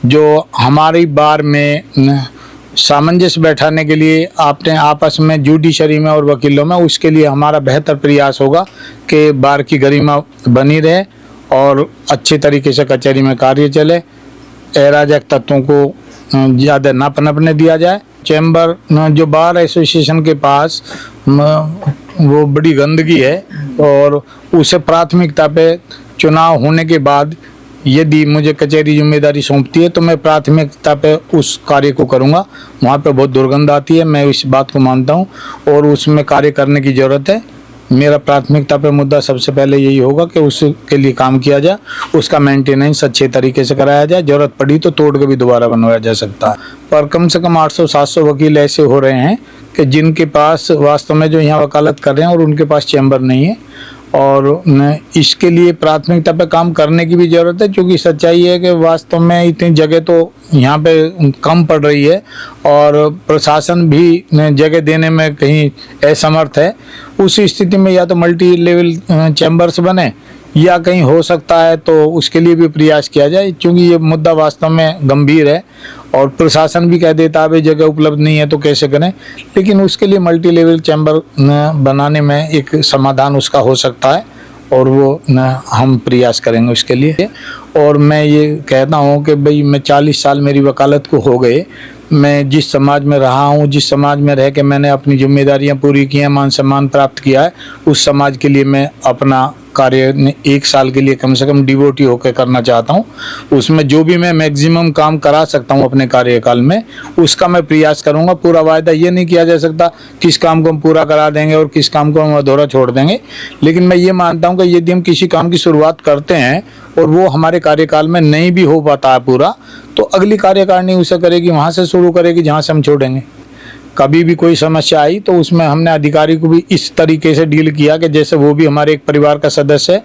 जो हमारी बार में सामंजस्य बैठाने के लिए आपने आपस में जुडिशरी में और वकीलों में, उसके लिए हमारा बेहतर प्रयास होगा कि बार की गरिमा बनी रहे और अच्छे तरीके से कचहरी में कार्य चले, अराजक तत्वों को ज़्यादा ना पनपने दिया जाए। चैम्बर जो बार एसोसिएशन के पास वो बड़ी गंदगी है और उसे प्राथमिकता पे चुनाव होने के बाद यदि मुझे कचहरी जिम्मेदारी सौंपती है तो मैं प्राथमिकता पे उस कार्य को करूँगा। वहाँ पे बहुत दुर्गंध आती है, मैं इस बात को मानता हूँ और उसमें कार्य करने की ज़रूरत है। मेरा प्राथमिकता पे मुद्दा सबसे पहले यही होगा कि उसके लिए काम किया जाए, उसका मेंटेनेंस अच्छे तरीके से कराया जाए। ज़रूरत पड़ी तो तोड़ के भी दोबारा बनवाया जा सकता है। पर कम से कम 800-700 वकील ऐसे हो रहे हैं कि जिनके पास वास्तव में जो यहाँ वकालत कर रहे हैं और उनके पास चैम्बर नहीं है, और इसके लिए प्राथमिकता पे काम करने की भी ज़रूरत है, क्योंकि सच्चाई है कि वास्तव में इतनी जगह तो यहाँ पे कम पड़ रही है और प्रशासन भी जगह देने में कहीं असमर्थ है। उस स्थिति में या तो मल्टी लेवल चैम्बर्स बने या कहीं हो सकता है तो उसके लिए भी प्रयास किया जाए, क्योंकि ये मुद्दा वास्तव में गंभीर है और प्रशासन भी कह देता है भाई जगह उपलब्ध नहीं है तो कैसे करें, लेकिन उसके लिए मल्टी लेवल चैम्बर बनाने में एक समाधान उसका हो सकता है और वो हम प्रयास करेंगे उसके लिए। और मैं ये कहता हूँ कि भाई मैं 40 साल मेरी वकालत को हो गए, मैं जिस समाज में रहा हूँ, जिस समाज में रह के मैंने अपनी जिम्मेदारियाँ पूरी की हैं, मान सम्मान प्राप्त किया है, उस समाज के लिए मैं अपना कार्य 1 साल के लिए कम से कम डिवोटी होकर करना चाहता हूँ। उसमें जो भी मैं मैक्सिमम काम करा सकता हूँ अपने कार्यकाल में, उसका मैं प्रयास करूँगा। पूरा वायदा ये नहीं किया जा सकता किस काम को हम पूरा करा देंगे और किस काम को हम अधूरा छोड़ देंगे, लेकिन मैं ये मानता हूँ कि यदि हम किसी काम की शुरुआत करते हैं और वो हमारे कार्यकाल में नहीं भी हो पाता है पूरा, तो अगली कार्यकारिणी उसे करेगी, वहाँ से शुरू करेगी जहाँ से हम छोड़ेंगे। कभी भी कोई समस्या आई तो उसमें हमने अधिकारी को भी इस तरीके से डील किया कि जैसे वो भी हमारे एक परिवार का सदस्य है,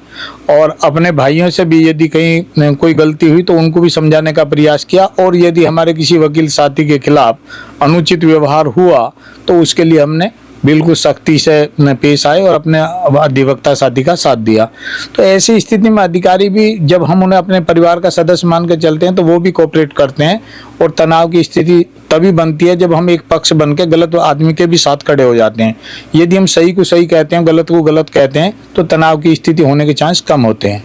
और अपने भाइयों से भी यदि कहीं कोई गलती हुई तो उनको भी समझाने का प्रयास किया, और यदि हमारे किसी वकील साथी के खिलाफ अनुचित व्यवहार हुआ तो उसके लिए हमने बिल्कुल सख्ती से पेश आए और अपने अधिवक्ता साथी का साथ दिया। तो ऐसी स्थिति में अधिकारी भी, जब हम उन्हें अपने परिवार का सदस्य मान कर चलते हैं तो वो भी कोऑपरेट करते हैं, और तनाव की स्थिति तभी बनती है जब हम एक पक्ष बन के गलत आदमी के भी साथ खड़े हो जाते हैं। यदि हम सही को सही कहते हैं, गलत को गलत कहते हैं, तो तनाव की स्थिति होने के चांस कम होते हैं।